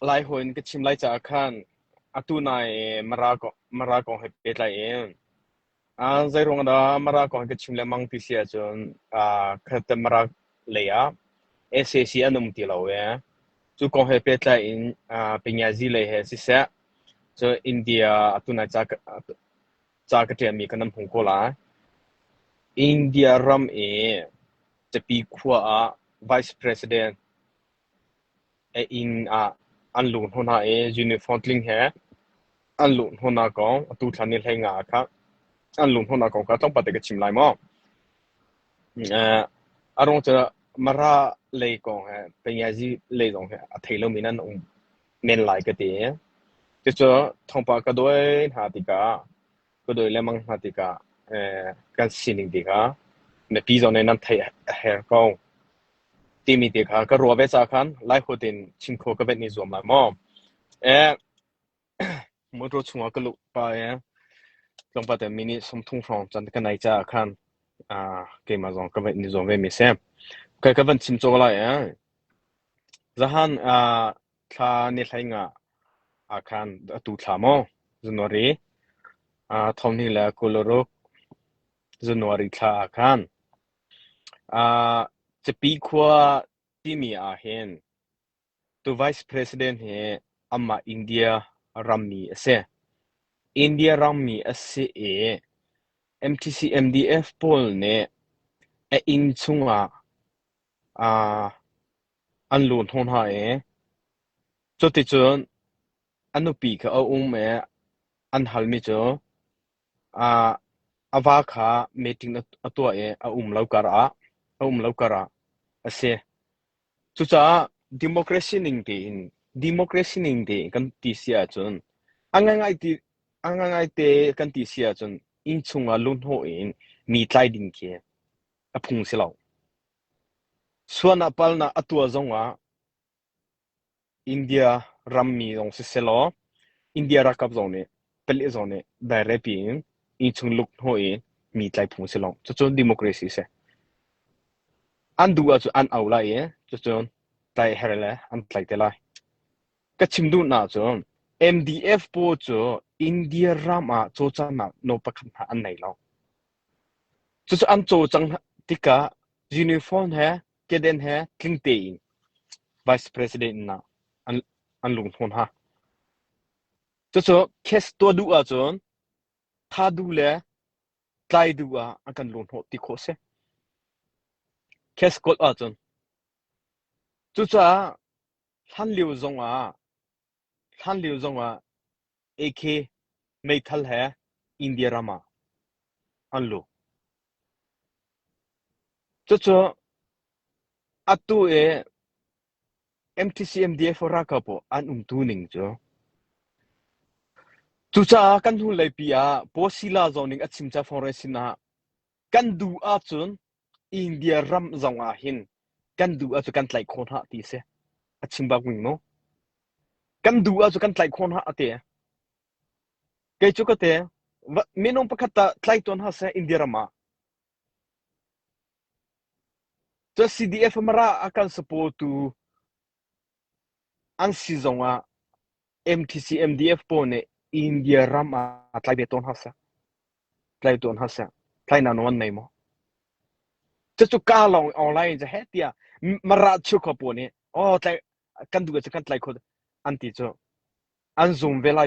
หลายคนก็ชิมไล่จากขันตูนายมารากองให้เป็ดไล่เองใจรงดามารากองก็ชิมเลยมังติเสียจนคัดมารากเลยSAC อันนั้นตีเราจูกองให้เป็ดไล่เองเป็นยาจีเลยสิเสียจนอินเดียตูนายจากเทียมีกันน้ำหงโกลาอินเดียรัมจะปีขวา Vice President อิงอันหลุนหัวหน้ายูนิฟอร์มลิงอันหลุนหัวหน้ากองตูทันนี่ให้งาครับอันหลุนหัวหน้ากองก็ต้องปฏิกิริยาชิมไล่มั้งอารมณ์จะมาราเลยกองเป็นยังไงเลยกองอัฐิลมีนั่นเมนไลก็ดีจะทองปากก็ด้วยหาติกาก็ด้วยเลมังหาติกากันสิ่งติกาในปีจอนในนั้นไทยเฮกองที่มีติกาก็รัวไปจากกันไล่คนดินชิงโคก็เป็นนิยมไล่มั้งมุดรถชัวก็ลุกไปลงไปแต่มินิสมทุ่งฟองจันทร์กันไหนจากกันเกมมาจงก็เป็นนิยมไม่มีเสียก็เป็นชิมโจอะไรจะหันถ้าเนี่ยใครงาคันตูทามอจนวรีทอมนี่แหละกุลรุกจนวรีท่าคันจะปีขวาที่มีเห็นตัว Vice President อามาอินเดียรัมมีเสอินเดียรัมมีเสMTC MDF พอลเนี่ยอินซุงอันหลุนทนหายจดที่จนอันนุปีกเอาอันฮัลมิจอาวาคาเมติงตัวเลวการะเสจุจ้าdemocracy นิ่งดีกันที่เสียจนอังไงที่กันที่เสียจนอินซุงลุนโฮมีใจดิ่งเกี่ยพุ่งเสียแล้วส่วนปัลน่ะตัวจงว่าอินเดียรัมมีตรงเสียแล้วอินเดียรักกับจงเนี่ยเป็นจงเนี่ยได้เรื่องอินซุงลุนโฮมีใจพุ่งเสียแล้วจุด democracy เสียอันดูอันเอาไล่จุดใจเฮร์เลยอันใจเตลัยก็ชิมดูน่าจุดMDF โปจุดอินเดียรัมจุดจังน่ะโนปักขันอันไหนแล้วจุดอันจุดจังที่กะยูนิฟอร์มเกเดนคลิงเตย Vice President น่ะอันลุงทนจุดเคสตัวดูจุดถ้าดูเลยใครดูอันกันลุงทนที่โคเสเคสกดจุดท่านเลี้ยวจงAK ไม่ทัลอินเดียรามาอันลูจุดอัตุMTC MDF รักบ่อันตูนิงจุดกันหุ่นเลยปีโพสิลาจงนิงอัดชิมจ้าฟอร์เรสินะกันดูจุนอินเดียรัมจงหินกันดูจุกันไล่คนตีเสอัดชิมบักวิงโนกันดูจุกันไล่คนเตะเกยจุกเตะไม่น้องประคัตไล่ตัวเสอินเดียรัมจะ CDF มาราอาการสปอร์ตูอันซีจงMTC MDF ปนอินเดียรัมไล่เบตอนไล่ตัวไล่นานวันไหนมั้งจะจุกาลองออนไลน์จะเฮ็ดเดียมาราชุกปนไล่กันดูจะกันไล่คนอันที่อันซูมเวลา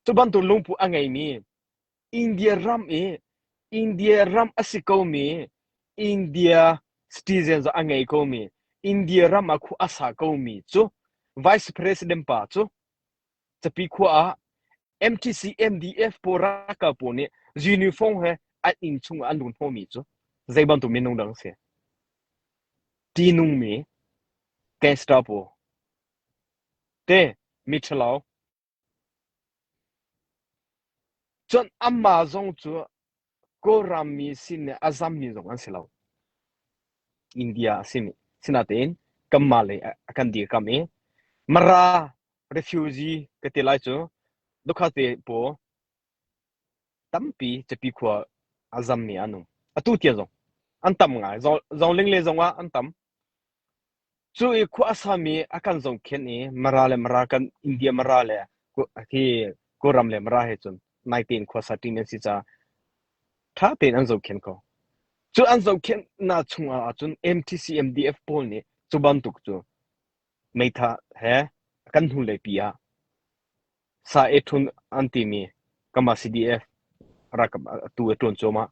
จุบันตัวลุงผู้อังไงมีอินเดียรัมอสิโกมีอินเดียซิติเซนส์อังไงโกมีอินเดียรัมคูอาสาโกมีVice President ป่ะจะปีขวาMTC MDF ปรักกับปนยูนิฟอร์มอันอินชุงอันลุนโฮมีใจบันตัวไม่นุ่งดังเสียตีนุ่งมีแกงสตาร์ปเต้มิชลาวจนอามาจงก็รามีสินอาซามีจงอันเสลาวอินเดียสินาเตนกัมมาเลยกันดีกัมมารา refugee ก็เตลัยดูข้าเตปตั้มปีจะปีขวาอาซามีอันนู้ตุเทียจงอันตั้มไงจงเล็งเลยจงว่าอันตั้ม chú ý khóa sa mi akan zong khen ni mara kan India mara le hi ko ram le mara he chun 19 khóa sa tin si cha tha ten an zong khen ko chú an zong khen na chunga chun MTC MDF pol ni chu ban tuk chu mai tha he kan hu le pia sa ethun anti mi kama CDF ra ka tu eton choma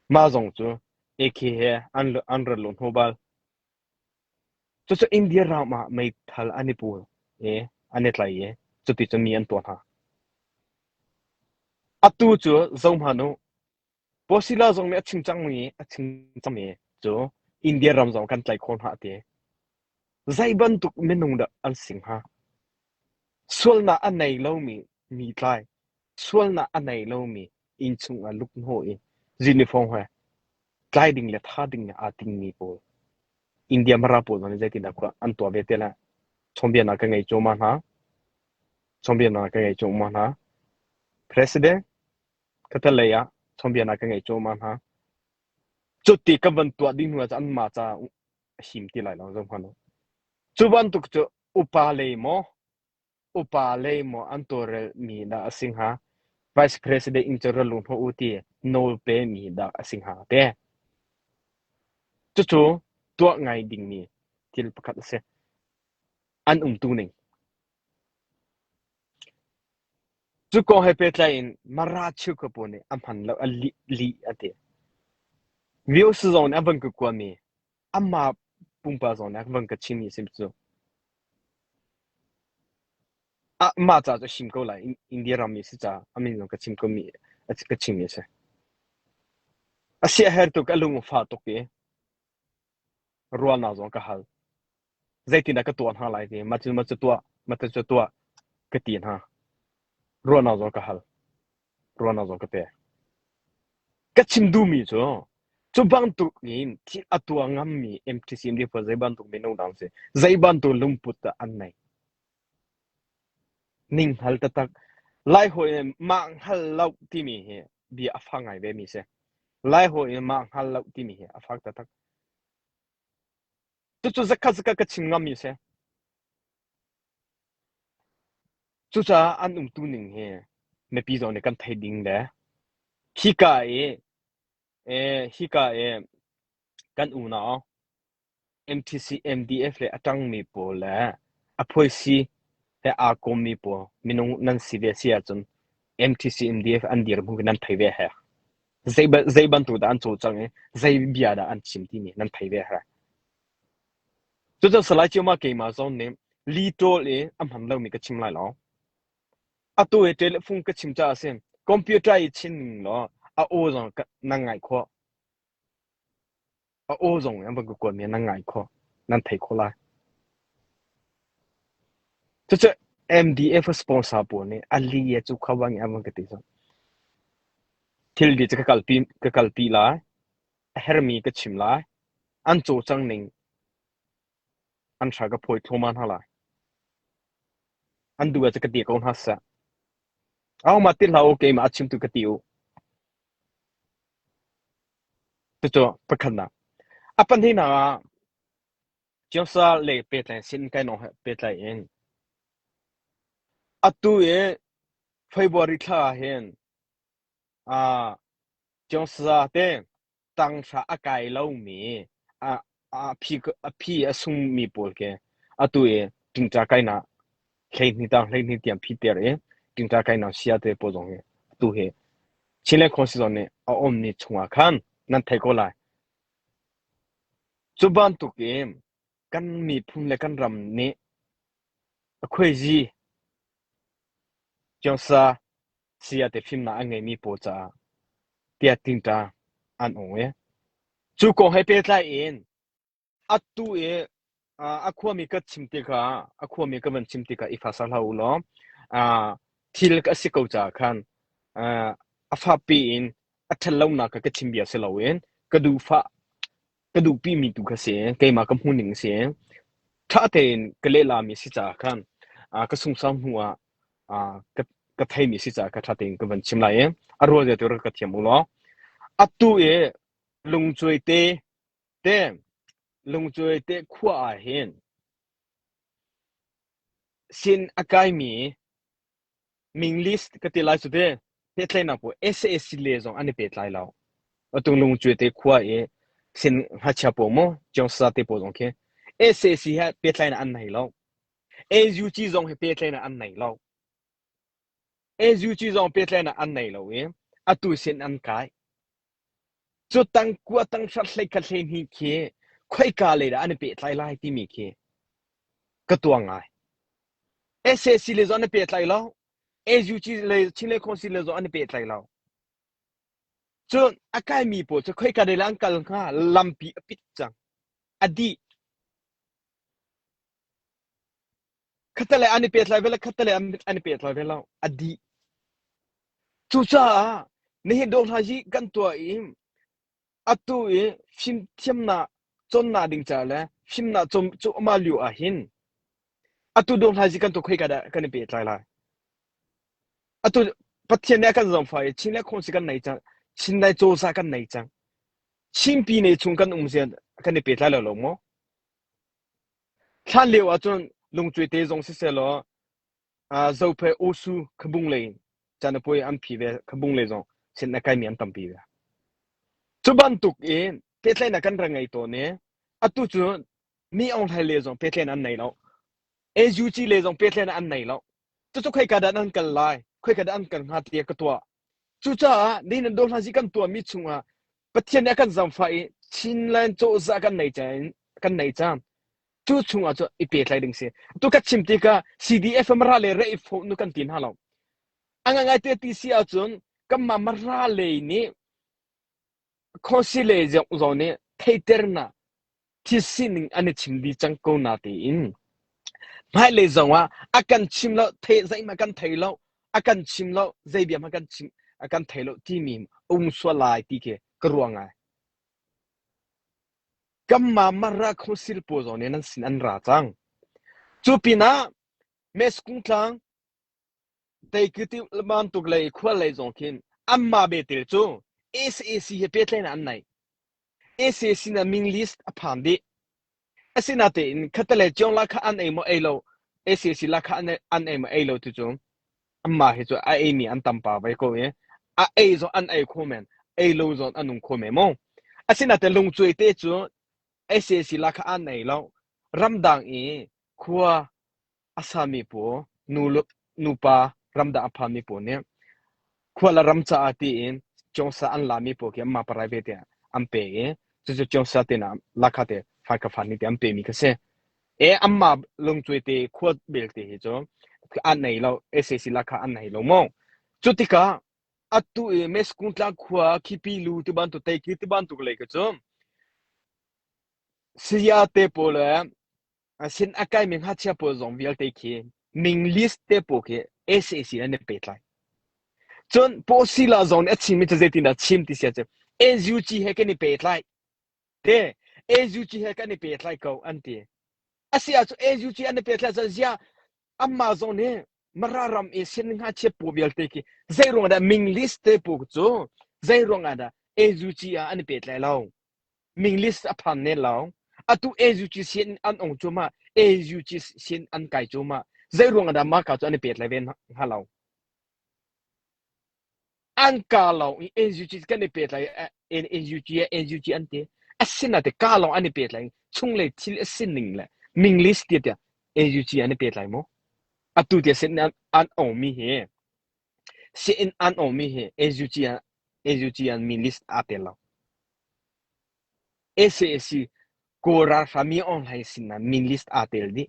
ma zong chu ek he an lon hobal cho India rama mai thal anipur anet lai chu ti chumi an to ha atu chu zong hanu posila zong me aching chang mi aching cham me chu India ram zong kan tlai khon ha te zai ban tuk menung da an sing ha swalna anai lo mi tlai swalna anai lo mi in chung a luk ho uniform ha tlai ding le tha ding a ting mi po India mara po zong zai ti na ko an to be te la chombian na ka ngai choma ha chombian na ka ngai choma ha president katalaya chombian na ka ngai choma ha chuti ka ban to ding wa an ma cha him ti lai lo zong hanu chuban tuk chu upa le mo antore mi da asing ha vice president in chara lung ho uti no pe mi da asing ha te chu to ngai ding ni til pakhat se an tu ning chu ko he pe tlain mara chu ko pone amhan lo li ate view su zone aban ko kwa mi amma pumpa zone aban ka chimi sim chu ma cha cho sim ko lai India ram mi si cha amin lo ka chim ko mi ka chim mi se asia her to ka lung fa to ke ruwa na zong ka hal zaitin da ka tuan ha lai de ma chu tua ka tin ha ruwa na zong ka hal ruwa na zong ka pe ka chim du mi chu bang tu nin thi atua ngam mi MTC MD for zai ban tu me no dang se zai ban tu lung put ta an nai ning hal ta tak lai hoi mang hal lau ti mi he bi afangai be mi se lai hoi mang hal lau ti mi he afak ta tak chu zakka ka chim ngam mi se chu cha an tu ning he me pi zo ne kan thai ding de hika kan u na MTC MDF le atang mi po la aphoi si he a kom mi po minung nan si ve sia chun MTC MDF an dir bu nan thai ve ha zai ban tu da an chu chang zai bia da an chim ti ni nan thai ve ha chu cha salai chu ma ke ma zon ne li to le am han lo mi ka chim lai lo atu e telephone ka chim cha sen computer i chin lo a o zong na ngai kho a o zong am ba ko mi na ngai kho nan thai kho la chu cha MDF sponsor po ne ali ye chu khawang am ka ti so thil di ka kalpi la hermi ka chim la an chu chang ning an tha ka phoi thoman hala an du cha ka ti ko ha sa aw ma ti la okay ma chim tu ka ti u chu pakhan apan hi na Josa le petlan sin kai no petlan en atu February tha hen Josa te tang sha akai lo mi phi asum mi pol ke atu ting ta kai na hlei ni tiam phi ter ting ta kai na sia te po jong atu he chile khosi zone a om ni chunga khan nan thai ko lai chuban tu ke kan mi phun le kan ram ni akhoi ji Josa sia te phim na angai mi po cha tia ting ta an ong chu ko he pe tla in atu akhwa mi ka chimte ka akhwa mi ka ban chimte ka ifa sa lau lo thil ka sikau cha khan afa pi in athalo na ka chimbia se lawen kadu pi mi tu ka se ke ma ka huning se tha ten kale la mi si cha khan ka sung sam huwa ka thai mi si cha ka tha ten ka ban chim lai aro je to ka thiam lo atu lung choi te khwa hen sin akai mi ming list ka ti lai su de pe tlai na po SSC le zong ani pe tlai lao atung lung chue te khwa e sin ha cha po mo jong sa te po zong ke SSC ha pe tlai na an nai lao ASU chi zong he pe tlai na an nai lao ASU chi zong pe tlai na an nai lao e atu sin an kai chu tang kwa tang shat hlei ka hlei hi ke khoi ka le da ani pe tlai lai ti mi ke ka tuang ai SSC le zong ani pe tlai lao ASU chi le chile khonsi le zong ani pe tlai lao chu akai mi po chu khoi ka de lang kal kha lampi apit chang adi khatale ani pe tlai vela khatale ani pe tlai vela adi chu cha ni do tha ji kan to im atu e phim thiam na chon na ding cha le phim na chom chu ma liu a hin atu do tha ji kan to khoi ka da kan pe tlai la atu pathian ne kan zong phai chin le khong si kan nai chang chin nai zo sa kan nai chang chin pi ne chung kan sian kan pe tlai la lo mo khan liu a chon lung chui te zong si se lo a zo phe o su khbung le chan poi am phi ve khbung le zong sin na kai mi am tam pi ve chu ban tuk in pe tlai na kan ra ngai to ne atu chu mi ong thai le zong pe tlai na an nai lo ASU chi le zong pe tlai na an nai lo chu chu khoi ka da nan kan lai khoi ka da an kan ha ti ka to chu cha ni nan do la ji kan to mi chunga pathian ya kan zam phai chin lan cho za kan nei chan chu chunga cho ipe tlai ding se tu ka chimti ka CDF mara le re phone nu kan tin ha lo anga ngai te ti sia chun kam ma mara le ni khosile zo ne theiterna thisin ani chimdi chang ko na te in mai le zonga akan chimlo the zai ma kan thailo akan chimlo zai bia ma kan chim akan thailo ti mi so lai ti ke kruanga kamma mara khosil po zo ne nan sin an ra chang chupina meskung tlang dai kiti man tuk lai khwal lai zong kin amma be tel chu SAC he petlen an nai SAC na ming list aphan di asina te in khatale chong la kha an ei mo elo SAC la kha an ei mo elo tu chu amma he chu a ei mi an tam pa vai ko e a ei zo an ei khomen elo zo anung khome mo asina te lung chui te chu SAC la kha an ei lo ramdang e khwa asami po nupa ramda aphami po ne khwala ramcha ati in chongsa an lami po ke amma private ampe e chu chongsa te na lakha te fa ka fani te ampe mi ka se e amma lungchui te khwat bel te he cho an nei lo SAC lakha an nei lo mo chutika atu e mes kuntla khwa khipi lu tu ban tu tai ki tu ban tu le ka cho sia te po le sin akai ming ha chia po zong vial te ki ming list te po ke SAC na ne pe tlai chon po sila zone a chim te zeti na chim ti sia che SUG he ke ni pe tlai te SUG he ke ni pe tlai ko anti asia chu SUG an pe tlai zia Amazon ne mararam e sin nga che po vial te ki zero da ming list te po chu zero nga da SUG an pe tlai lao ming list a phan ne lao atu SUG sin an ong chu ma SUG sin an kai chu ma zero nga da ma ka chu an pe tlai ven ha lao an kalau in SUG kan pe tlai in SUG ante asina te kalau an pe tlai chung le thil asin ning le ming list ti te SUG an pe tlai mo atu te sin an on mi he sin an on mi he SUG an ming list atela SAC ko ra fami online sin na ming list atel di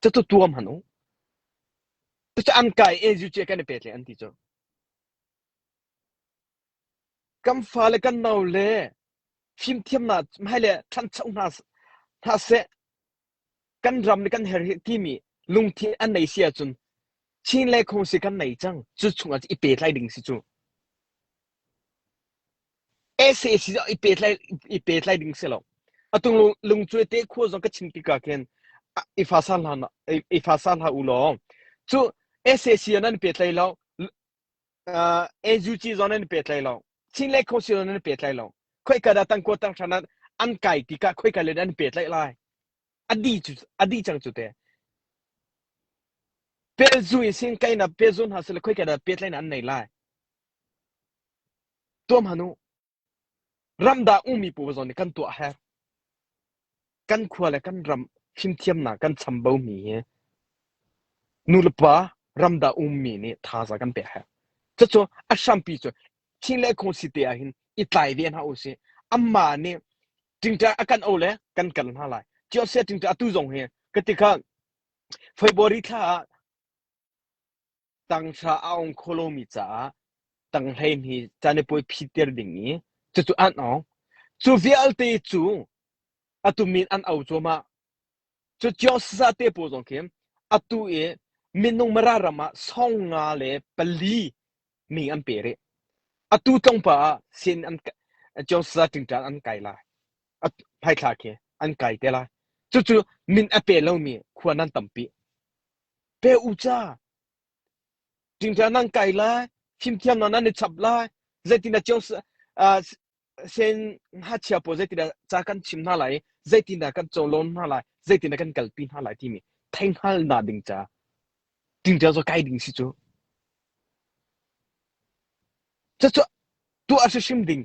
to tuam hanu to an kai SUG kan pe tlai anti cho kam fale kan nau le phim thiam na mai le than chau na se kan ram ni kan her ti mi lung thi an nei sia chun chin le khong se kan nei chang chu chunga i pe lai ding si chu SAC i pe lai ding se lo atung lung chue te kho zong ka chim ti ka ken i fa san ha u lo chu SAC an pe lai lo SUG zon an pe lai lo chin le khong se an pe lai lo khoi ka da tang ko tang thana an kai ti ka khoi ka le an pe lai lai adi chang chu te Pezu sin kaina pezun hasel khoi kada petlain an nei lai tom hanu ramda umi pu zon kan tu ha kan khwala kan ram him thiam na kan chambau mi he nulpa ramda umi ni thaza kan pe ha cho asham pi cho chinle khonsite a hin itlai den ha osi amma ni tingta akan ole kan kan ha lai cho se tingta tu zong he katika February tha tang sa aung kholomi cha tang hen hi chane poi phiter ding ni chu an ong chu vialte chu atumin an au choma chu cho sa te po zong kem atu e minung mararama songa le pali mi an pere atu tong pa sin an cho sa ting tan an kai la at phai kha ke an kai te la chu min ape lo mi khwanan tampi pe u cha ting tan an kai la phim thiam nan ne chap la zaitina cho sen ha chia po zaitina cha kan chim na lai zaitina kan cholon na lai zaitina kan kalpin ha lai ti mi theng hal na ding cha ting cha zo kai ding si chu chu tu a shim ding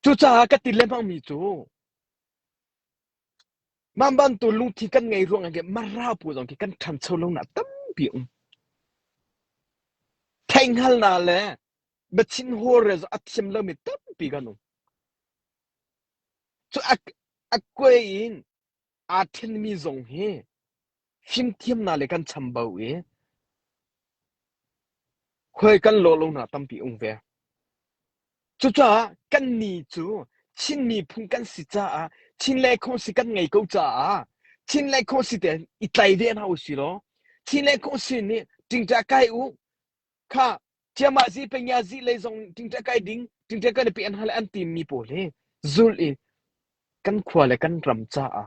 chu cha ka ti le mang mi chu man ban tu lung thi kan ngai ruang ge mara pu jong ki kan tham cholong na tam pi theng hal na le bachin hore zo athim lo mi tam pi ganu chu akwe in a then mi zong he him thiam na le kan chambau e khoi kan lo lo na tam pi ve chu cha kan ni chu chin mi phung kan si cha a chin le khong si kan ngai ko cha a chin le khong si te I tlai de na u si lo chin le khong si ni ting cha kai u kha chama zi pe nya zi le zong ting cha kai ding ting cha kan pi an hal an tim mi po le zul in kan khwa le kan ram cha a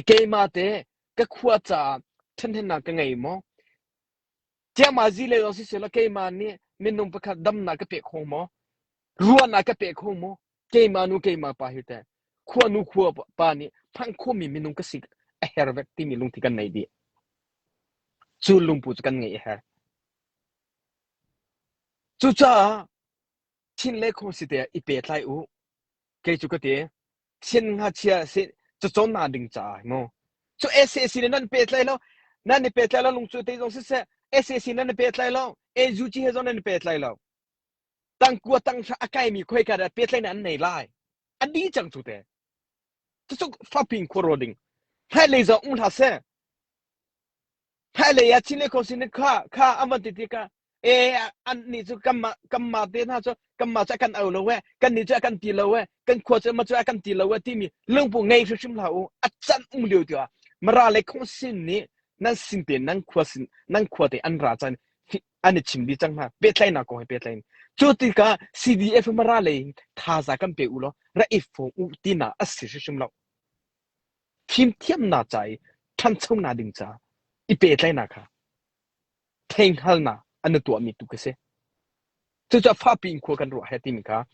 ke ma te ka khwa cha then hen na ka ngai mo chama zi le zong si se la ke ma ni min nong pa kha dam na ka pe khong mo ruwa na ka pe khong mo ke ma pa hi te khwa nu khwa pa ni phang kho mi min nong ka sik a her vek ti mi lung ti kan nei di chu lung pu kan ngai ha chu cha chin le khong si te I pe tlai u ke chu ka te chin ha chia se chu chon na ding cha mo chu ssc nan pe tlai lo nan ni pe tlai lo lung chu te jong se ssc nan pe tlai lo e ju chi he zon nan pe tlai lo tang kwa tang sa akai mi khoi ka da pe tlai nan nei lai an di chang chu te chu fa ping khoroding hai le za un ha se hai le ya chin le khong si ne kha aman ti ka an ni chu kamma te na chu kamma cha kan au lo we kan ni cha kan ti lo we kan khwa cha ma cha kan ti lo we ti mi lung pu ngai su shim la u achan liu tia mara le khong sin ni nan sin te nan khwa te an ra chan an ni chim di chang ha pe tlai na ko pe tlai chu ti ka cdf mara le tha za kan pe u lo ra if fo u ti na a si shim lo phim thiam na chai than chong na ding cha I pe tlai na kha theng hal na an tu mi tu ke se chu cha fa ping kho kan ro ha ti mi ka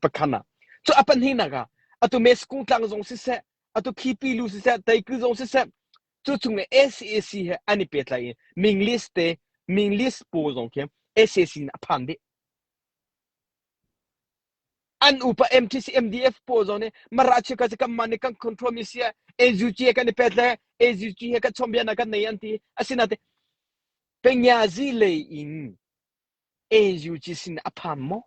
pa khana chu apan hi na ga atu me school tlang zong si se atu phi lu si se tai ku zong si se chu chung ne SAC he ani pe tlai ming list po zong ke SAC na phan de an upa MTC MDF po zong ne marachi ka kam man kan control ezuchi ka ni pe tlai ezuchi ka chombia na kan nei anti asina te penya zi le in ezuchi sin apam mo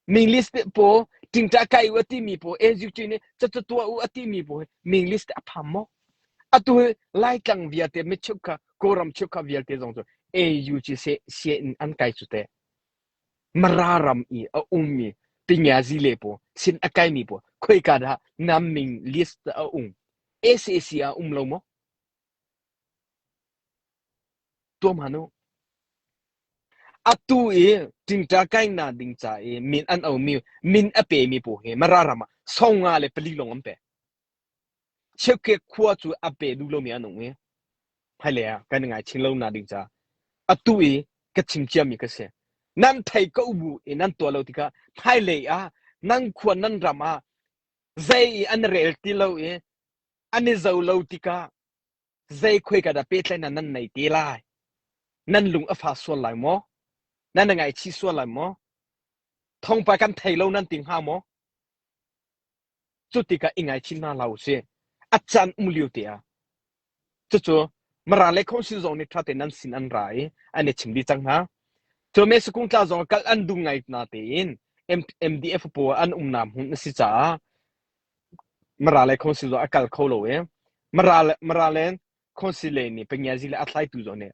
ming list po ting ta kai wa ti mi po ezuchi ne cha tu u ati mi po ming list apam mo atu lai tang via te me chuka koram chuka via te zong zo ezuchi se an kai chu te mararam I a ummi penya zi le po sin akai mi po khoi ka da nam ming list a SAC a lo mo to mano atu ting ta kai na ding cha min an au mi min ape mi po he mararama songa le peli long ampe cheke khwa chu ape du lo mi anu me phai le kan ngai chin lo na ding cha atu ka ching chia mi ka se nan thai ko bu nan to lo ti ka phai le nan khwa nan rama zai an rel ti lo อันนี้จะเล่าติกาใจคุยกันแต่เป็นอะไรนั่นในตีไลนั่นลุงอฟาส่วนไหลมอนั่นยังไงชีส่วนไหลมอท่องไปกันไทยเรานั่นติงห้ามอจุดที่ก็ยังไงชิน่าเราเสียอาจารย์มุลิวเตียจู่ๆมาเล่คงสิจงนี่ทัดเต็นนั่นสินอันไรอันนี้ชิมดีจังฮะจู่เมื่อสักครู่จ้าจงกัลอันดุงไงนาเต็นMDF ปัวอันนำหุ่นสิจ้ามาเล่คงสิจงอากาศเขาโลเอมาเล่คงสิเลนี่เป็นยังไงอัตไลตุจงเนี่ย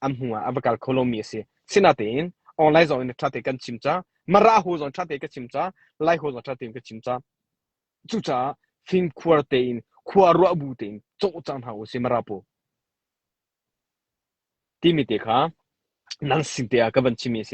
อันหัวอับกัลเขาโลมีเสียสินาเต็นออนไลน์จงนี่ทัดเต็กันชิมจ้ามาหูจงทัดเต็กันชิมจ้าไลหูจงทัดเต็กันชิมจ้าจู่จ้าฟิล์มขวดเต็นขวดรัวบูเต็นโจจังหาสิมาราปูที่มีเด็กฮะนั่งสิเดียกับบัญชีมี